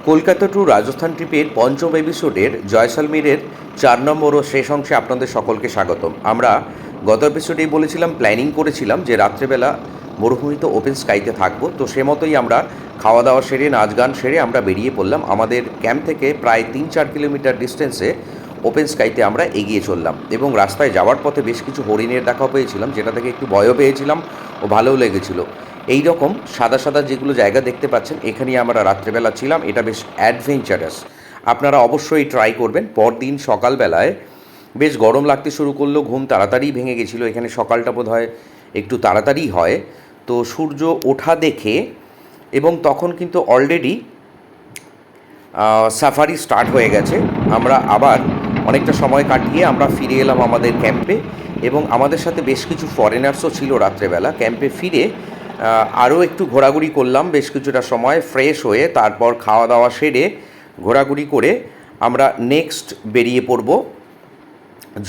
Kolkata two Rajasthan ট্রিপের পঞ্চম এপিসোডের জয়সলমীরের 4 নম্বর ও শেষ অংশে আপনাদের সকলকে স্বাগতম। আমরা গত এপিসোডেই বলেছিলাম, প্ল্যানিং করেছিলাম যে রাত্রেবেলা মরুভূমিতে ওপেন স্কাইতে থাকবো। তো সে মতোই আমরা খাওয়া দাওয়া সেরে নাচ গান সেরে আমরা বেরিয়ে পড়লাম। আমাদের ক্যাম্প থেকে প্রায় 3-4 কিলোমিটার ডিস্টেন্সে ওপেন স্কাইতে আমরা এগিয়ে চললাম এবং রাস্তায় যাওয়ার পথে বেশ কিছু হরিণের দেখাও পেয়েছিলাম, যেটা থেকে একটু ভয়ও পেয়েছিলাম ও ভালোও লেগেছিল। এই রকম সাদা সাদা যেগুলো জায়গা দেখতে পাচ্ছেন, এখানেই আমরা রাত্রেবেলা ছিলাম। এটা বেশ অ্যাডভেঞ্চারাস, আপনারা অবশ্যই ট্রাই করবেন। পরদিন সকালবেলায় বেশ গরম লাগতে শুরু করলো, ঘুম তাড়াতাড়ি ভেঙে গেছিলো। এখানে সকালটা বোধ হয় একটু তাড়াতাড়ি হয়। তো সূর্য ওঠা দেখে এবং তখন কিন্তু অলরেডি সাফারি স্টার্ট হয়ে গেছে। আমরা আবার অনেকটা সময় কাটিয়ে আমরা ফিরে এলাম আমাদের ক্যাম্পে এবং আমাদের সাথে বেশ কিছু ফরেনার্সও ছিল। রাত্রেবেলা ক্যাম্পে ফিরে আরও একটু ঘোরাঘুরি করলাম বেশ কিছুটা সময়, ফ্রেশ হয়ে তারপর খাওয়া দাওয়া সেরে ঘোরাঘুরি করে আমরা নেক্সট বেরিয়ে পড়ব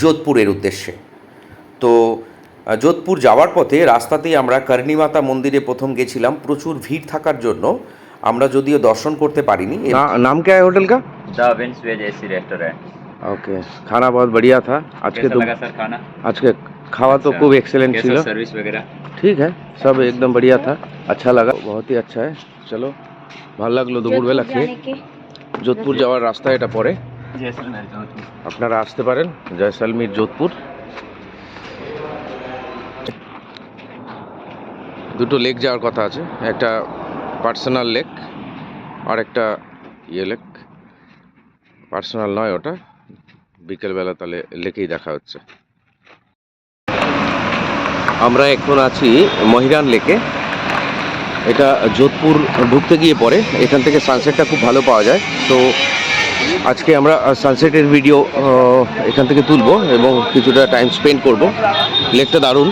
যোধপুরের উদ্দেশ্যে। তো যোধপুর যাওয়ার পথে রাস্তাতেই আমরা কর্ণীমাতা মন্দিরে প্রথম গেছিলাম। প্রচুর ভিড় থাকার জন্য আমরা যদিও দর্শন করতে পারিনি। नाम क्या है होटल का? The Vince veg AC restaurant. Okay, खाना बहुत बढ़िया था आज के। कैसा तो लगा सर खाना? आज के खावा तो खूब एक्सेलेंट कैसा ছিল। सर्विस वगैरह? ठीक है, सब एकदम बढ़िया था, अच्छा लगा, बहुत ही अच्छा है। चलो, ভালো লাগলো দুপুরবেলা খেয়ে। যোধপুর যাওয়ার রাস্তা এটা পড়ে, আপনারা আসতে পারেন জয়সলমীর যোধপুর। দুটো লেক যাওয়ার কথা আছে, একটা পার্সোনাল লেক আর একটা লেক। পার্সোনাল নয় ওটা, বিকেলবেলা তাহলে লেকেই দেখা হচ্ছে। আমরা এখন আছি মহিরান লেকে। এটা যোধপুর ঢুকতে গিয়ে পড়ে, এখান থেকে সানসেটটা খুব ভালো পাওয়া যায়। তো আজকে আমরা সানসেটের ভিডিও এখান থেকে তুলবো এবং কিছুটা টাইম স্পেন্ড করব। লেকটা দারুণ,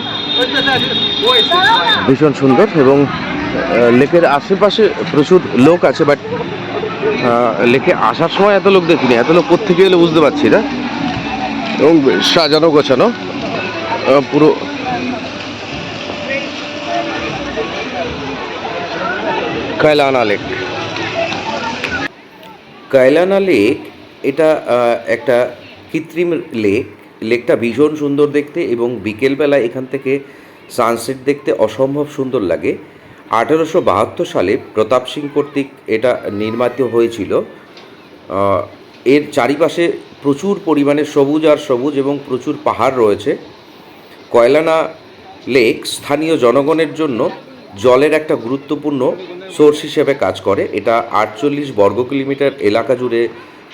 ভীষণ সুন্দর এবং লেকের আশেপাশে প্রচুর লোক আছে, বাট লেকে আসার সময় এত লোক দেখিনি। এত লোক কোত্থেকে এলো বুঝতে পারছি না। এবং সাজানো গোছানো পুরো। কায়লানা লেক, কায়লানা লেক এটা একটা কৃত্রিম লেক। লেকটা ভীষণ সুন্দর দেখতে এবং বিকেলবেলা এখান থেকে সানসেট দেখতে অসম্ভব সুন্দর লাগে। 1872 সালে প্রতাপ সিং কর্তৃক এটা নির্মিত হয়েছিল। এর চারিপাশে প্রচুর পরিমাণে সবুজ আর সবুজ এবং প্রচুর পাহাড় রয়েছে। কায়লানা লেক স্থানীয় জনগণের জন্য জলের একটা গুরুত্বপূর্ণ সোর্স হিসেবে কাজ করে। এটা 48 বর্গ কিলোমিটার এলাকা জুড়ে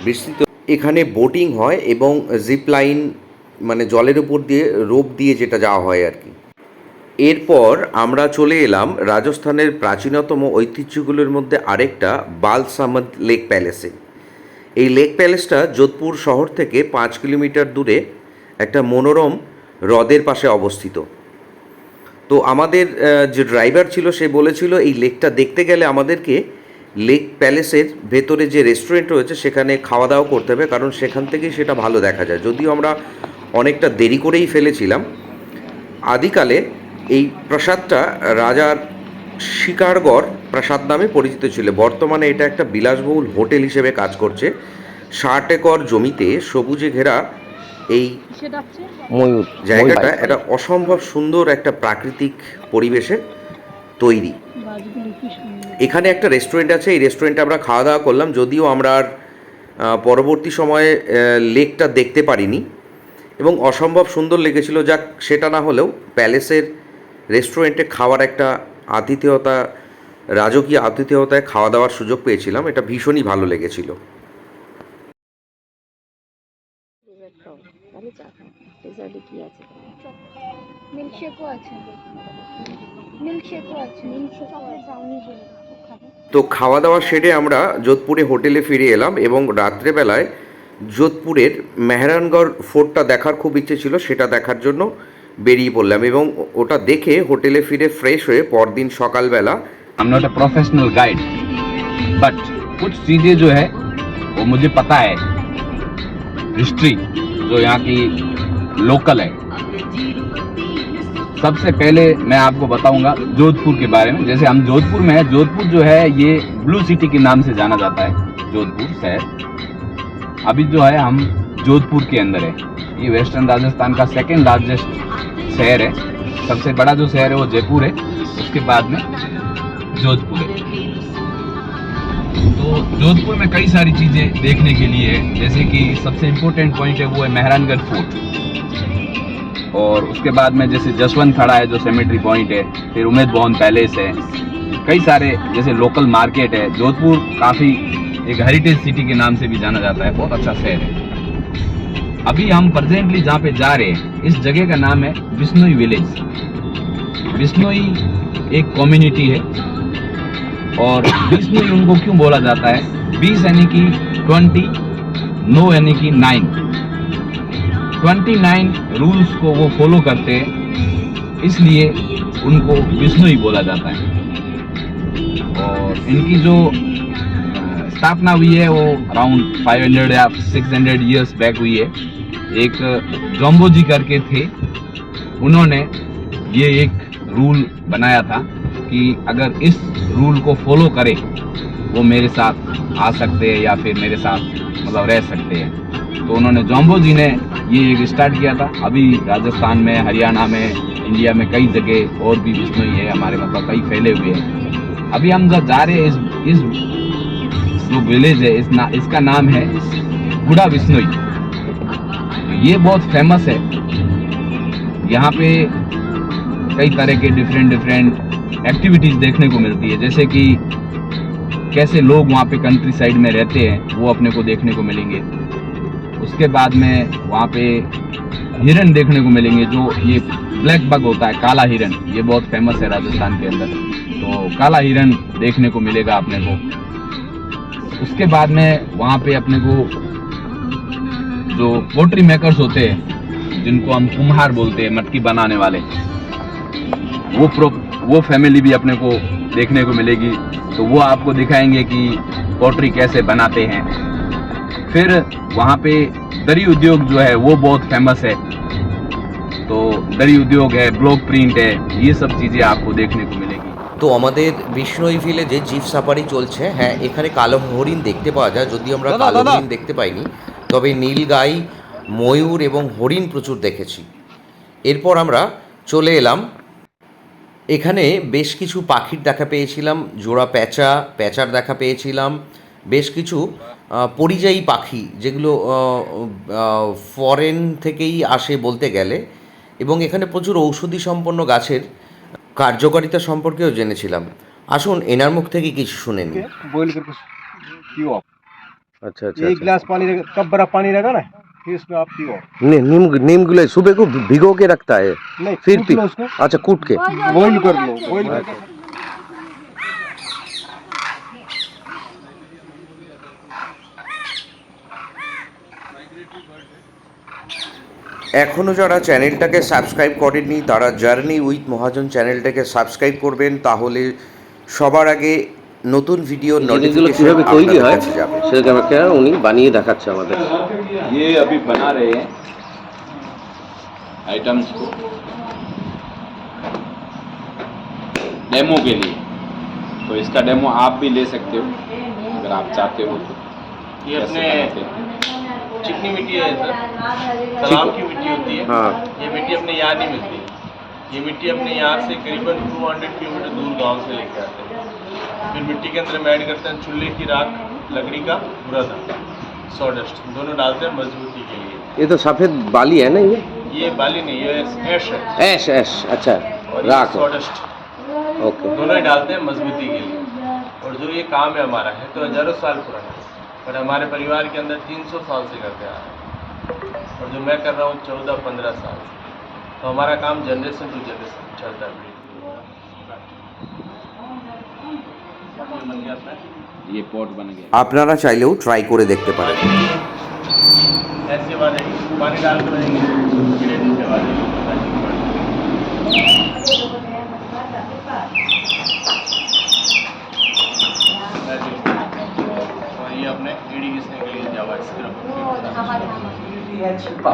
বিস্তৃত। এখানে বোটিং হয় এবং জিপ লাইন, মানে জলের উপর দিয়ে রোপ দিয়ে যেটা যাওয়া হয় আর কি। এরপর আমরা চলে এলাম রাজস্থানের প্রাচীনতম ঐতিহ্যগুলোর মধ্যে আরেকটা বালসামন্দ লেক প্যালেসে। এই লেক প্যালেসটা যোধপুর শহর থেকে 5 কিলোমিটার দূরে একটা মনোরম হ্রদের পাশে অবস্থিত। তো আমাদের যে ড্রাইভার ছিল সে বলেছিল এই লেকটা দেখতে গেলে আমাদেরকে লেক প্যালেসের ভেতরে যে রেস্টুরেন্ট রয়েছে সেখানে খাওয়া দাওয়া করতে হবে, কারণ সেখান থেকেই সেটা ভালো দেখা যায়। যদিও আমরা অনেকটা দেরি করেই ফেলেছিলাম। আদিকালে এই প্রাসাদটা রাজার শিকারগড় প্রাসাদ নামে পরিচিত ছিল। বর্তমানে এটা একটা বিলাসবহুল হোটেল হিসেবে কাজ করছে। 60 একর জমিতে সবুজে ঘেরা এই ময়ূর জায়গাটা একটা অসম্ভব সুন্দর একটা প্রাকৃতিক পরিবেশে তৈরি। এখানে একটা রেস্টুরেন্ট আছে, এই রেস্টুরেন্টে আমরা খাওয়া দাওয়া করলাম। যদিও আমরা আর পরবর্তী সময়ে লেকটা দেখতে পারিনি এবং অসম্ভব সুন্দর লেগেছিল। যাক, সেটা না হলেও প্যালেসের রেস্টুরেন্টে খাওয়ার একটা আতিথেয়তা, রাজকীয় আতিথেয়তায় খাওয়া দাওয়ার সুযোগ পেয়েছিলাম। এটা ভীষণই ভালো লেগেছিল। তো খাওয়া দাওয়া সেরে আমরা যোধপুরে হোটেলে ফিরে এলাম এবং রাত্রেবেলায় যোধপুরের মেহরানগড় ফোর্টটা দেখার খুব ইচ্ছে ছিল, সেটা দেখার জন্য বেরিয়ে পড়লাম এবং ওটা দেখে হোটেলে ফিরে ফ্রেশ হয়ে পরদিন সকালবেলা। I'm not a professional guide, but कुछ चीजें जो है वो मुझे पता है। हिस्ट्री जो यहाँ की लोकल है, सबसे पहले मैं आपको बताऊंगा जोधपुर के बारे में। जैसे हम जोधपुर में है, जोधपुर जो है ये ब्लू सिटी के नाम से जाना जाता है जोधपुर शहर। अभी जो है हम जोधपुर के अंदर है। ये वेस्टर्न राजस्थान का सेकंड लार्जेस्ट शहर है। सबसे बड़ा जो शहर है वो जयपुर है, उसके बाद में जोधपुर है। तो जोधपुर में कई सारी चीज़ें देखने के लिए है। जैसे कि सबसे इम्पोर्टेंट पॉइंट है वो है मेहरानगढ़ फोर्ट, और उसके बाद में जैसे जसवंत खड़ा है जो सेमेट्री पॉइंट है, फिर उमेद भवन पैलेस है, कई सारे जैसे लोकल मार्केट है। जोधपुर काफ़ी एक हेरिटेज सिटी के नाम से भी जाना जाता है, बहुत अच्छा शहर है। अभी हम प्रेजेंटली जहाँ पे जा रहे हैं इस जगह का नाम है बिश्नोई विलेज। बिश्नोई एक कम्युनिटी है, और बिश्नोई उनको क्यों बोला जाता है? 20 यानी कि 20, 9 यानी कि 9, 29 रूल्स को वो फॉलो करते हैं, इसलिए उनको बिश्नोई बोला जाता है। और इनकी जो स्थापना हुई है वो अराउंड 500 या 600 ईयर्स बैक हुई है। एक जॉम्बोजी करके थे, उन्होंने ये एक रूल बनाया था कि अगर इस रूल को फॉलो करें वो मेरे साथ आ सकते हैं या फिर मेरे साथ मतलब रह सकते हैं। तो उन्होंने जॉम्बोजी ने ये एक स्टार्ट किया था। अभी राजस्थान में, हरियाणा में, इंडिया में कई जगह और भी बिश्नोई है हमारे, मतलब कई फैले हुए हैं। अभी हम जब जा रहे हैं इस जो विलेज है इसका नाम है गुड़ा बिश्नोई। ये बहुत फेमस है। यहाँ पे कई तरह के डिफरेंट एक्टिविटीज़ देखने को मिलती है, जैसे कि कैसे लोग वहाँ पे कंट्री साइड में रहते हैं वो अपने को देखने को मिलेंगे। उसके बाद में वहाँ पे हिरन देखने को मिलेंगे, जो ये ब्लैक बग होता है, काला हिरन, ये बहुत फेमस है राजस्थान के अंदर। तो काला हिरन देखने को मिलेगा अपने को। उसके बाद में वहाँ पे अपने को जो पोट्री मेकर्स होते हैं, जिनको हम कुम्हार बोलते हैं, मटकी बनाने वाले, वो फैमिली भी अपने को देखने को मिलेगी। तो वो आपको दिखाएंगे कि पोट्री कैसे बनाते हैं। फिर वहाँ पे दरी उद्योग जो है वो बहुत फेमस है। तो दरी उद्योग है, ब्लॉक प्रिंट है, ये सब चीज़ें आपको देखने को मिलेगी। তো আমাদের বিষ্ণুই ভিলেজে জিপ সাফারি চলছে। হ্যাঁ, এখানে কালো হরিণ দেখতে পাওয়া যায়, যদিও আমরা কালো হরিণ দেখতে পাইনি, তবে নীলগাই, ময়ূর এবং হরিণ প্রচুর দেখেছি। এরপর আমরা চলে এলাম, এখানে বেশ কিছু পাখির দেখা পেয়েছিলাম, জোড়া প্যাঁচার দেখা পেয়েছিলাম, বেশ কিছু পরিযায়ী পাখি যেগুলো ফরেন থেকেই আসে বলতে গেলে, এবং এখানে প্রচুর ঔষধি সম্পন্ন গাছের কার্যকারিতা সম্পর্কেও জেনেছিলাম। আসুন এনার মুখ থেকে কিছু শুনে নিই। बॉईल करके पियो आप। अच्छा अच्छा, एक गिलास पानी कप बर्फ पानी रहेगा ना, फिर उसमें आप पियो। नीम गुलाई सुबह को भिगो के रखता है, नहीं, फिर कूट पी। लो उसको, अच्छा, कूट के। बॉईल कर लो, बॉईल करके। এখনও যারা চ্যানেলটাকে সাবস্ক্রাইব করেননি তারা জার্নি উইথ মহাজন চ্যানেলটাকে সাবস্ক্রাইব করবেন, তাহলে সবার আগে নতুন ভিডিও জিনিসগুলো নোটিফিকেশন কিভাবে তৈরি আপনাদের হয় কাছে যাবে। সেটা উনি বানিয়ে দেখাচ্ছে আমাদের। ये अभी बना रहे हैं आइटम्स को डेमो के लिए। तो इसका डेमो आप भी ले सकते हो अगर आप चाहते हो तो। ये कैसे अपने बनाते हैं? चिकनी मिट्टी है सर, तालाब की मिट्टी होती है। हाँ। ये मिट्टी अपने यहाँ नहीं मिलती। ये मिट्टी अपने यहाँ से करीबन 200 किलोमीटर दूर गांव से लेके आते हैं। फिर मिट्टी के अंदर हम ऐड करते हैं चूल्हे की राख, लकड़ी का बुरादा, सॉडस्ट, दोनों डालते हैं मजबूती के लिए। ये तो सफेद बाली है ना, ये बाली नहीं, ये ऐश है, ऐश ऐश। अच्छा, और ये राख है। Sawdust, okay. दोनों ही डालते हैं मजबूती के लिए। और जो ये काम है हमारा है तो हजारों साल पुराना है, पर हमारे परिवार के अंदर 300 साल से करते आ रहे हैं। और जो मैं कर रहा हूँ 14-15 साल से। तो हमारा काम जनरेशन टू जनरेशन चलता है। ये पॉट बन गया। আপনারা চাইলেও ট্রাই করে দেখতে পারেন। ऐसे वाले पानी डाल के रहेंगे, गिरे नीचे वाले और ये अपने ईडी घिसने के लिए जावा छिपा।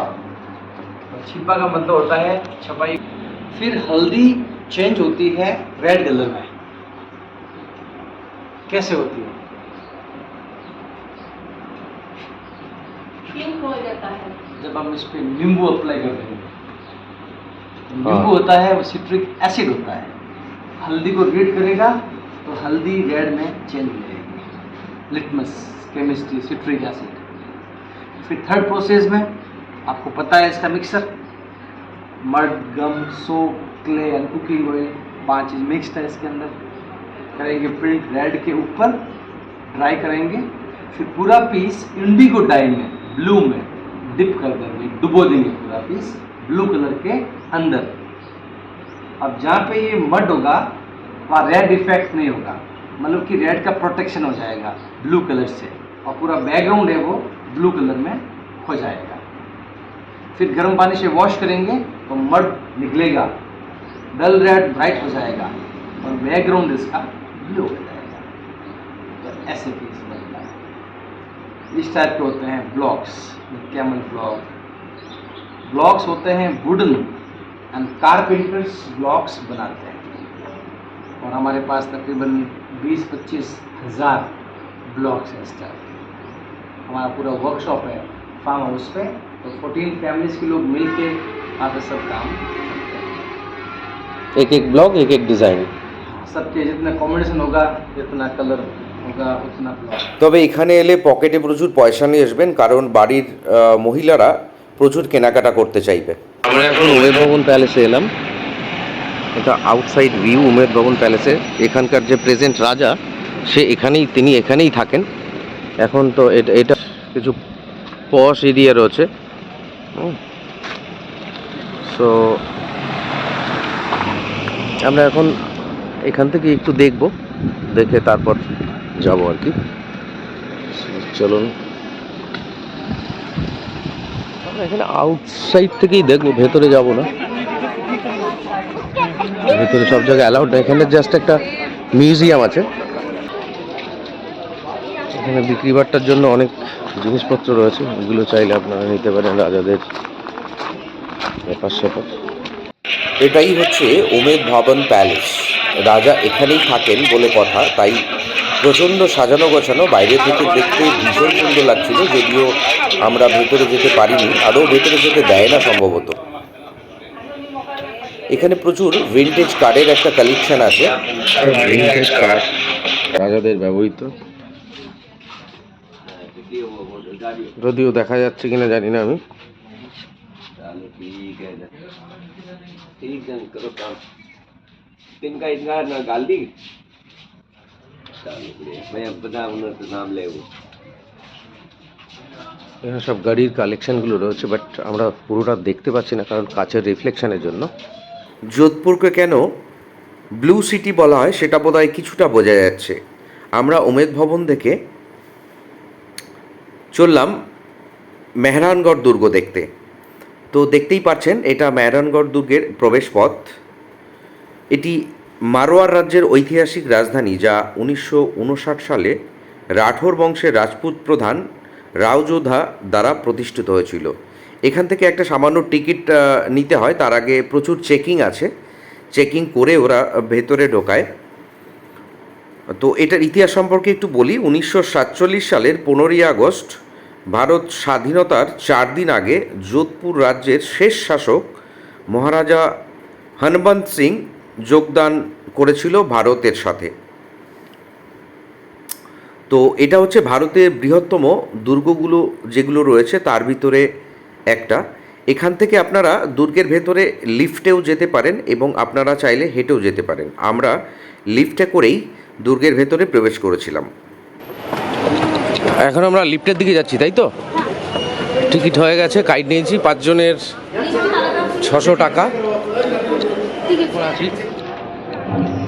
छिपा का मतलब होता है छपाई। फिर हल्दी चेंज होती है रेड कलर में। कैसे होती है? पिंक हो जाता है जब हम इस पे नींबू अप्लाई कर देंगे। नींबू होता है वो सिट्रिक एसिड होता है, हल्दी को रीड करेगा तो हल्दी रेड में चेंज हो जाएगी। Litmus chemistry citric acid. फिर थर्ड प्रोसेस में आपको पता है इसका mixer, mud, gum, soap, clay and cooking oil, 5 चीज़ मिक्सड है इसके अंदर। करेंगे प्रिंट रेड के ऊपर, ड्राई करेंगे, फिर पूरा पीस इंडिगो डाई में, ब्लू में डिप कर देंगे, डुबो देंगे पूरा पीस ब्लू कलर के अंदर। अब जहाँ पे ये मड होगा वहाँ रेड इफेक्ट नहीं होगा, मतलब कि रेड का प्रोटेक्शन हो जाएगा ब्लू कलर से, और पूरा बैकग्राउंड है वो ब्लू कलर में हो जाएगा। फिर गर्म पानी से वॉश करेंगे तो मड निकलेगा, डल रेड ब्राइट हो जाएगा और बैकग्राउंड इसका ब्लू हो जाएगा। तो ऐसे पीस बनता है। इस टाइप के होते हैं ब्लॉक्स, कैमल ब्लॉक। ब्लॉक्स होते हैं वुडन एंड कारपेंटर्स ब्लॉक्स बनाते हैं, और हमारे पास तकरीबन 20-25 हज़ार ब्लॉक्स हैं इस टाइप के। हमारा पूरा वर्कशॉप है फार्म हाउस पे, तो 14 फैमिलीज के लोग मिल के यहाँ पे सब काम करते हैं। एक एक ब्लॉग एक एक डिज़ाइन। सबके जितना कॉम्बिनेशन होगा, जितना कलर होगा, उतना ब्लॉक। তবে এখানে এলে পকেটে প্রচুর পয়সা নিয়ে আসবেন, কারণ বাড়ির মহিলারা প্রচুর কেনাকাটা করতে চাইবে। আমরা এখন উমেদ ভবন প্যালেসে এলাম। এটা আউটসাইড ভিউ উমেদ ভবন প্যালেসে। এখানকার যে প্রেজেন্ট রাজা তিনি এখানেই থাকেন। এখন তো এটা কিছু পশ এরিয়া রয়েছে। সো আমরা এখন এখান থেকে একটু দেখব, দেখে তারপর যাব আর কি। চলুন আমরা এখানে আউটসাইড থেকেই দেখবো, ভেতরে যাব না। ভেতরে সব জায়গায় অ্যালাউড না, এখানে জাস্ট একটা মিউজিয়াম আছে। এখানে বিক্রি বাট্টার জন্য অনেক জিনিসপত্র রয়েছে, এগুলো চাইলে আপনারা নিতে পারেন, রাজাদের ব্যাপার স্যাপার। এটাই হচ্ছে উমেদ ভবন প্যালেস। রাজা এখানেই থাকেন বলে কথা, তাই প্রচণ্ড সাজানো গোছানো, বাইরে থেকে দেখতে ভীষণ সুন্দর লাগছিল। যদিও আমরা ভেতরে যেতে পারিনি, আদৌ ভেতরে যেতে দেয় না সম্ভবত। এখানে প্রচুর ভিনটেজ কার্ডের একটা কালেকশন আছে। ভিনটেজ কার্ড রাজাদের ব্যবহৃত, যদিও দেখা যাচ্ছে কিনা জানি না আমি। এখানে সব গাড়ির কালেকশনগুলো রয়েছে, বাট আমরা পুরোটা দেখতে পাচ্ছি না কারণ কাচের রিফ্লেকশনের জন্য। যোধপুরকে কেন ব্লু সিটি বলা হয় সেটা বোধহয় কিছুটা বোঝা যাচ্ছে। আমরা উমেদ ভবন থেকে চললাম মেহরানগড় দুর্গ দেখতে। তো দেখতেই পাচ্ছেন এটা মেহরানগড় দুর্গের প্রবেশপথ। এটি মারওয়ার রাজ্যের ঐতিহাসিক রাজধানী, যা 1959 সালে রাঠোর বংশের রাজপুত প্রধান রাওযোধা দ্বারা প্রতিষ্ঠিত হয়েছিল। এখান থেকে একটা সামান্য টিকিট নিতে হয়, তার আগে প্রচুর চেকিং আছে, চেকিং করে ওরা ভেতরে ঢোকায়। তো এটার ইতিহাস সম্পর্কে একটু বলি। 1947 সালের 15ই আগস্ট ভারত স্বাধীনতার 4 দিন আগে যোধপুর রাজ্যের শেষ শাসক মহারাজা হনবন্ত সিং যোগদান করেছিল ভারতের সাথে। তো এটা হচ্ছে ভারতের বৃহত্তম দুর্গগুলো যেগুলো রয়েছে তার ভিতরে একটা। এখান থেকে আপনারা দুর্গের ভেতরে লিফটেও যেতে পারেন এবং আপনারা চাইলে হেঁটেও যেতে পারেন। আমরা লিফটে করেই দুর্গের ভেতরে প্রবেশ করেছিলাম। এখন আমরা লিফটের দিকে যাচ্ছি, তাই তো? টিকিট হয়ে গেছে, গাইড নিয়েছি 5 জনের 600 টাকা।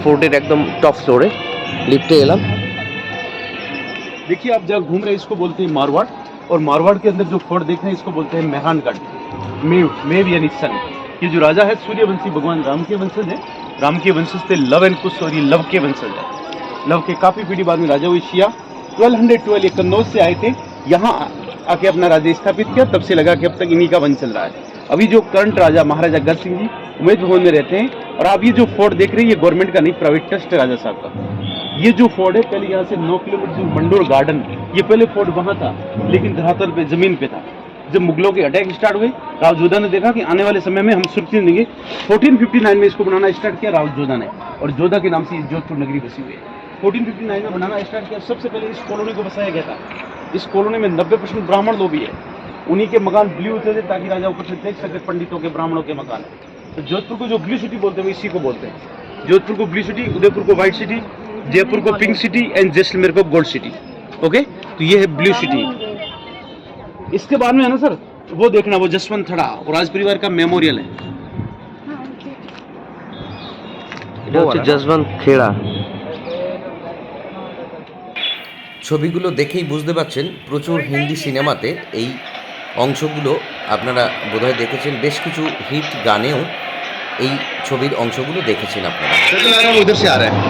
ফোর্টের একদম টপ ফ্লোরে লিফটে এলাম। देखिए आप जहाँ घूम रहे हैं इसको बोलते हैं मारवाड़, और मारवाड़ के अंदर जो फोर्ट देख रहे हैं इसको बोलते हैं मेहरानगढ़। मेव यानी सन। ये जो राजा है सूर्यवंशी भगवान राम के वंशज है। राम के वंशज थे लव एंड कुश, और ये लव के वंशज है। लव के काफ़ी पीढ़ी बाद में राजा हुए शिया 1212 ये कन्नौज से आए थे, यहाँ आके अपना राज्य स्थापित किया। तब से लगा कि अब तक इन्हीं का वंश चल रहा है। अभी जो करंट राजा महाराजा अग्रसिंह जी उमेद भवन में रहते हैं। और आप ये जो फोर्ट देख रहे हैं ये गवर्नमेंट का नहीं, प्राइवेट ट्रस्ट है राजा साहब का। ये जो फोर्ट है पहले यहाँ से 9 किलोमीटर दूर मंडोर गार्डन, ये पहले फोर्ट वहाँ था लेकिन धरातल पे जमीन पे था। जब मुगलों के अटैक स्टार्ट हुए राव जोधा ने देखा कि आने वाले समय में हम सुरक्षित देंगे, 1459 में इसको बनाना स्टार्ट किया राव जोधा ने, और जोधा के नाम से जोधपुर नगरी बसी हुई है। 1459 में बनाना स्टार्ट किया। सबसे पहले इस कॉलोनी को बसाया गया था। इस कॉलोनी में 90% ब्राह्मण लोग भी है। उन्हीं के मकान ब्लू होते थे ताकि राजा ऊपर से देख सके पंडितों के, ब्राह्मणों के मकान। तो जोधपुर को जो ब्लू सिटी बोलते हैं वो इसी को बोलते हैं। जोधपुर को ब्लू सिटी, उदयपुर को व्हाइट सिटी, जयपुर को पिंक सिटी एंड जैसलमेर को गोल्ड सिटी। ओके, तो ये है ब्लू सिटी। इसके बाद में है ना सर, वो देखना, वो जसवंत थड़ा और राज परिवार का मेमोरियल है। এটা হচ্ছে জসবন্ত খেড়া। ছবিগুলো দেখেই বুঝতে পারছেন প্রচুর হিন্দি সিনেমাতে এই অংশগুলো আপনারা বোধহয় দেখেছেন, বেশ কিছু হিট গানেও এই ছবির অংশগুলো দেখেছেন আপনারা। उधर से आ रहा है।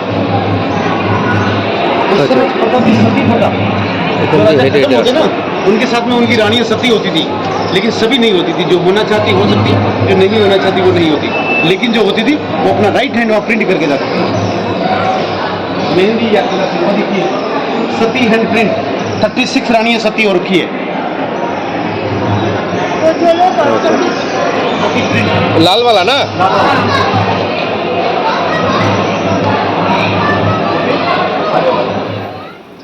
उनके साथ में उनकी रानियां सती होती थी, लेकिन सभी नहीं होती थी। जो होना चाहती हो सकती, जो नहीं होना चाहती वो नहीं होती, लेकिन जो होती थी वो अपना राइट हैंड वहाँ प्रिंट करके जाती थी। मेहंदी या देखिए सती हैंड प्रिंट 36 रानियां सती हो रखी है। লাল वाला ना?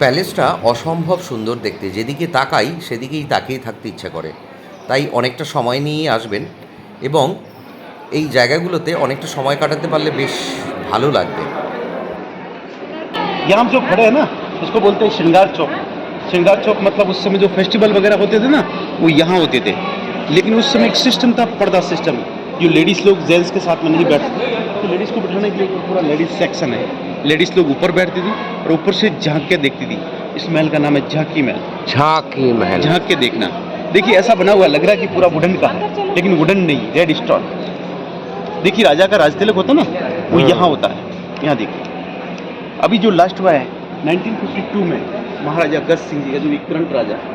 প্যালেসটা অসম্ভব সুন্দর দেখতে, যেদিকে তাকাই সেদিকেই তাকিয়ে থাকতে ইচ্ছা করে। তাই অনেকটা সময় নিয়েই আসবেন এবং এই জায়গাগুলোতে অনেকটা সময় কাটাতে পারলে বেশ ভালো লাগবে। यहाँ हम जो खड़े हैं ना, इसको बोलते हैं श्रृंगार चौक। श्रृंगार चौक मतलब उस समय जो फेस्टिवल वगैरह होते थे ना, वो यहाँ होते थे। लेकिन उस समय एक सिस्टम था, पर्दा सिस्टम, जो लेडीज़ लोग जेंट्स के साथ में नहीं बैठते। तो लेडीज़ को बैठाने के लिए ऊपर पूरा लेडीज़ सेक्शन है। लेडीज़ लोग ऊपर बैठती थी और ऊपर से झांक के देखती थी। इस महल का नाम है झांकी महल। ঝাঁকি महल। झांक के देखना। देखिए ऐसा बना हुआ लग रहा है कि पूरा वुडन का है, लेकिन वुडन नहीं, रेड स्टोन। देखिए राजा का राजतिलक होता है ना, वो यहाँ होता है। यहाँ देखिए अभी जो लास्ट हुआ है 1952 में, महाराजा गज सिंह जी का जो करंट राजा है,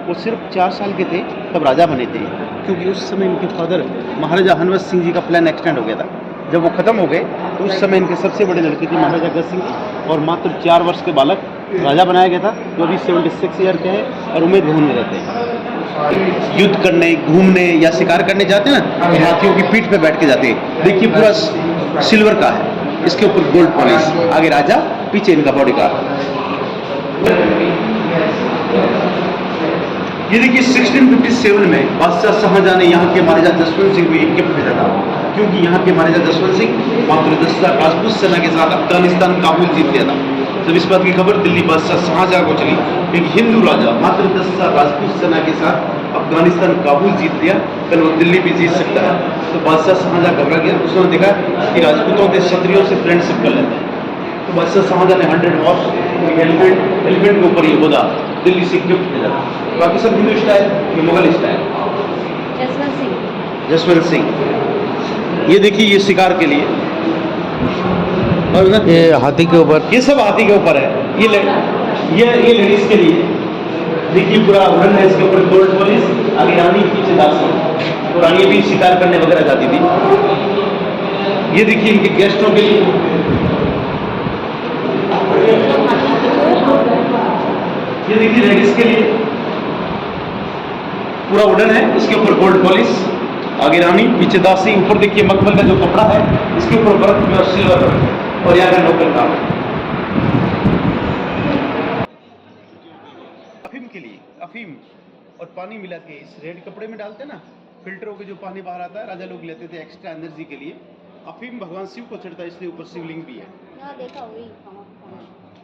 वो सिर्फ 4 साल के थे तब राजा बने थे। क्योंकि उस समय इनके फादर महाराजा हनवत सिंह जी का प्लान एक्सटेंड हो गया था। जब वो खत्म हो गए तो उस समय इनके सबसे बड़े लड़के थे महाराजा गज सिंह जी, और मात्र 4 वर्ष के बालक राजा बनाया गया था, जो अभी 76 ईयर के हैं और उमेद भवन में रहते हैं। युद्ध करने, घूमने या शिकार करने जाते हैं ना, तो हाथियों की पीठ पे बैठ के जाते हैं। देखिए पूरा सिल्वर का है, इसके ऊपर गोल्ड पॉलिश, आगे राजा, पीछे इनका बॉडीगार्ड। ये देखिए 1657 में बादशाह शाहजहां ने यहाँ के महाराजा जसवंत सिंह को एक गिफ्ट भेजा था। क्योंकि यहाँ के महाराजा जसवंत सिंह मात्र 10,000 राजपूत सेना के साथ अफगानिस्तान काबुल जीत गया था। जब इस बात की खबर दिल्ली बादशाह शाहजहां को चली, एक हिंदू राजा मात्र 10,000 राजपूत सेना के साथ अफगानिस्तान काबुल जीत लिया, कल वो दिल्ली भी जीत सकता है। तो बादशाह शाहजहां घबरा गया। उसने देखा कि राजपूतों के क्षत्रियों से फ्रेंडशिप कर लेते हैं। तो बादशाह शाहजहां ने 100 हॉर्स एलिफेंट के ऊपर ये बोला दिल्ली से गिफ्ट भेजा। बाकी सब हिंदू स्टाइल, ये मुगल स्टाइल। जसवंत सिंह, ये देखिए ये शिकार के लिए, और ना ये हाथी के ऊपर। ये सब हाथी के ऊपर है। ये लेडीज के लिए देखिए पूरा वुडन है, इसके ऊपर गोल्ड पॉलिश, आगे रानी, पीछे दासी। तो रानी भी शिकार करने वगैरह जाती थी। ये देखिए इनके गेस्टों के लिए, ये देखिए लेडीज के लिए पूरा वुडन है, इसके ऊपर गोल्ड पॉलिश, आगे रानी, पीछे दासी। ऊपर देखिए मखमल का जो कपड़ा है, इसके ऊपर वर्क और सिल्वर और यहाँ का लोकल काम। अफीम के लिए, अफीम और पानी मिला के इस रेड कपड़े में डालते ना, फिल्टर होकर जो पानी बाहर आता है, राजा लोग लेते थे एक्स्ट्रा एनर्जी के लिए। अफीम भगवान शिव को चढ़ता है, इसलिए ऊपर शिवलिंग भी है।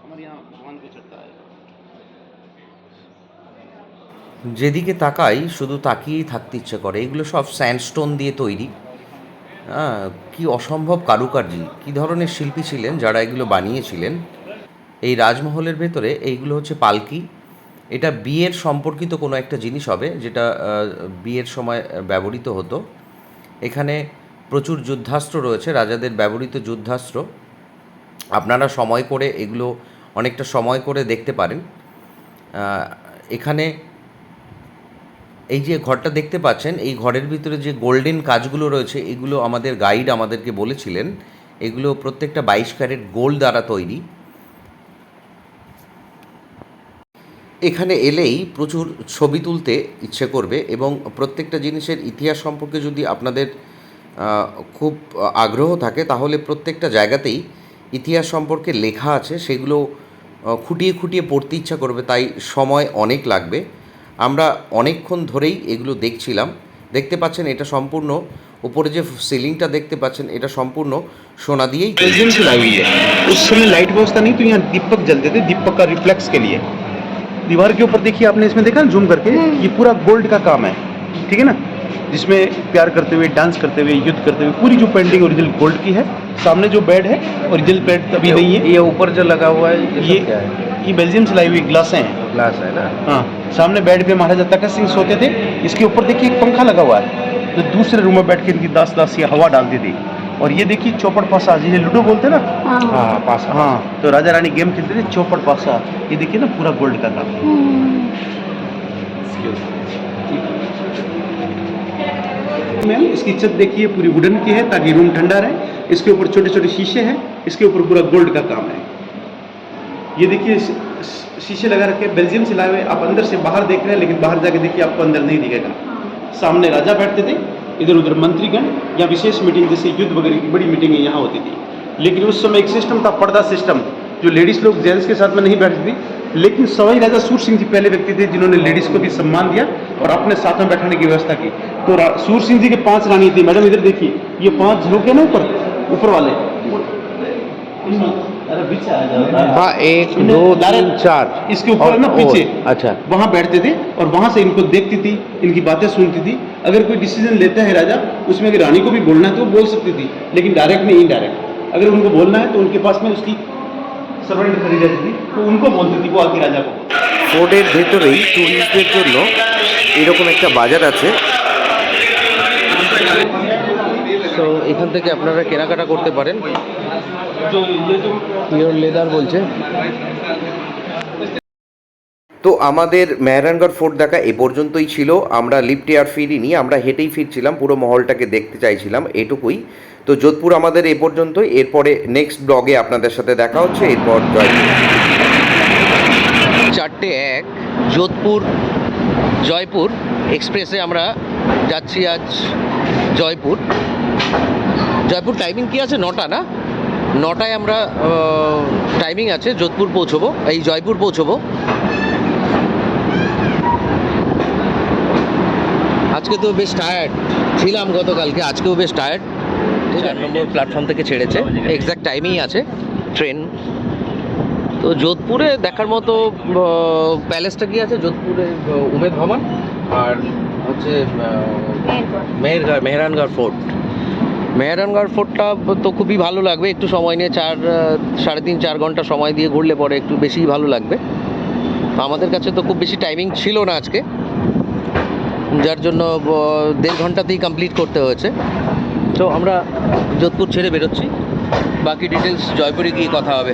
हमारे यहाँ भगवान को चढ़ता है। যেদিকে তাকাই শুধু তাকিয়েই থাকতে ইচ্ছে করে। এগুলো সব স্যান্ডস্টোন দিয়ে তৈরি। কি অসম্ভব কারুকার্য, কী ধরনের শিল্পী ছিলেন যারা এগুলো বানিয়েছিলেন। এই রাজমহলের ভেতরে এইগুলো হচ্ছে পালকি। এটা বিয়ের সম্পর্কিত কোনো একটা জিনিস হবে, যেটা বিয়ের সময় ব্যবহৃত হতো। এখানে প্রচুর যুদ্ধাস্ত্র রয়েছে, রাজাদের ব্যবহৃত যুদ্ধাস্ত্র। আপনারা সময় করে এগুলো অনেকটা সময় করে দেখতে পারেন। এখানে এই যে ঘরটা দেখতে পাচ্ছেন, এই ঘরের ভিতরে যে গোল্ডেন কাজগুলো রয়েছে, এগুলো আমাদের গাইড আমাদেরকে বলেছিলেন এগুলো প্রত্যেকটা 22 ক্যারেট গোল্ড দ্বারা তৈরি। এখানে এলেই প্রচুর ছবি তুলতে ইচ্ছে করবে এবং প্রত্যেকটা জিনিসের ইতিহাস সম্পর্কে যদি আপনাদের খুব আগ্রহ থাকে তাহলে প্রত্যেকটা জায়গাতেই ইতিহাস সম্পর্কে লেখা আছে, সেগুলো খুঁটিয়ে খুঁটিয়ে পড়তে ইচ্ছা করবে, তাই সময় অনেক লাগবে। আমরা অনেকক্ষণ ধরেই এগুলো দেখছিলাম। দেখতে পাচ্ছেন এটা সম্পূর্ণ উপরে যে সিলিংটা দেখতে পাচ্ছেন এটা সম্পূর্ণ সোনা দিয়েই তৈরি। बेल्जियम से लाई हुई है। उस समय लाइट व्यवस्था नहीं तो यहाँ दीपक जलते थे, दीपक का रिफ्लेक्स के लिए। दीवार के ऊपर देखिए, आपने इसमें देखा जूम करके, ये पूरा गोल्ड का काम है, ठीक है ना, जिसमें प्यार करते हुए, डांस करते हुए, युद्ध करते हुए, पूरी जो पेंटिंग ओरिजिनल गोल्ड की है। सामने जो बेड है ओरिजिनल बेड तभी नहीं है, ये ऊपर जो लगा हुआ है ये सब क्या है? ये बेल्जियम से लाई हुई ग्लासें हैं। ग्लास है ना? हाँ, सामने बेड पे महाराजा तखत सिंह सोते थे। इसके ऊपर देखिए एक पंखा लगा हुआ है, जो दूसरे रूम में बैठ के इनकी दास दासी हवा डालती थी। और ये देखिए चौपड़ पासा, जिन्हें लूडो बोलते हैं ना, हाँ पास। हाँ, तो राजा रानी गेम खेलते थे चौपड़ पासा। ये देखिए ना पूरा गोल्ड का काम। मैम इसकी छत देखिए पूरी वुडन की है ताकि रूम ठंडा रहे। इसके ऊपर छोटे छोटे शीशे हैं, इसके ऊपर पूरा गोल्ड का काम है। ये देखिए शीशे लगा रखे हैं, बेल्जियम से लाए हुए। आप अंदर से बाहर देख रहे हैं, लेकिन बाहर जाके देखिए आपको अंदर नहीं दिखेगा। सामने राजा बैठते थे, इधर उधर मंत्रीगण या विशेष मीटिंग जैसे युद्ध वगैरह की बड़ी मीटिंगें यहाँ होती थी। लेकिन उस समय एक सिस्टम था, पर्दा सिस्टम, जो लेडीज़ लोग जेंट्स के साथ में नहीं बैठती थी। लेकिन सवाई राजा सूर सिंह जी पहले व्यक्ति थे जिन्होंने लेडीज़ को भी सम्मान दिया और अपने साथ में बैठाने की व्यवस्था की। तो सूर सिंह जी के 5 रानी थी। मैडम इधर देखिए, ये 5 झरोखे हैं ना ऊपर वाले। अरे पीछे आ जाओ। हाँ, 1 2 3 4 इसके ऊपर है ना पीछे। अच्छा, वहाँ बैठते थे और वहाँ से इनको देखती थी, इनकी बातें सुनती थी। अगर कोई डिसीजन लेता है राजा, उसमें अगर रानी को भी बोलना है तो वो बोल सकती थी, लेकिन डायरेक्ट नहीं, इनडायरेक्ट। अगर उनको बोलना है तो उनके पास में उसकी सर्वेंट खड़ी रहती थी, तो उनको बोलती थी, वो आके राजा को। ফোর্টের ভেতরেই ট্যুরিস্টদের জন্য এরকম একটা বাজার আছে। তো এখান থেকে আপনারা কেনাকাটা করতে পারেন। পিওর লেদার বলছে। তো আমাদের মেহরানগড় ফোর্ট দেখা এ পর্যন্তই ছিল। আমরা লিফটে আর ফিরিনি, আমরা হেঁটেই ফিরছিলাম, পুরো মহলটাকে দেখতে চাইছিলাম, এটুকুই। তো যোধপুর আমাদের এ পর্যন্তই। এরপরে নেক্সট ব্লগে আপনাদের সাথে দেখা হচ্ছে। এরপর জয়পুর। 4:01 যোধপুর জয়পুর এক্সপ্রেসে আমরা যাচ্ছি আজ জয়পুর। জয়পুর টাইমিং কি আছে? 9টা না? 9টায় আমরা টাইমিং আছে যোধপুর পৌঁছবো, এই জয়পুর পৌঁছবো। আজকে তো বেশ টায়ার্ড ছিলাম গতকালকে, আজকেও বেশ টায়ার্ড। 4 নম্বর প্ল্যাটফর্ম থেকে ছেড়েছে, এক্স্যাক্ট টাইমেই আছে ট্রেন। তো যোধপুরে দেখার মতো প্যালেসটা কি আছে যোধপুরে? উমেদ ভবন আর হচ্ছে মেহরানগড় ফোর্ট। মেহরানগড় ফোর্টটা তো খুবই ভালো লাগবে, একটু সময় নিয়ে 3.5-4 ঘন্টা সময় দিয়ে ঘুরলে পরে একটু বেশিই ভালো লাগবে। আমাদের কাছে তো খুব বেশি টাইমিং ছিল না আজকে, যার জন্য 1.5 ঘন্টাতেই কমপ্লিট করতে হয়েছে। তো আমরা যোধপুর ছেড়ে বেরোচ্ছি, বাকি ডিটেলস জয়পুরে গিয়ে কথা হবে।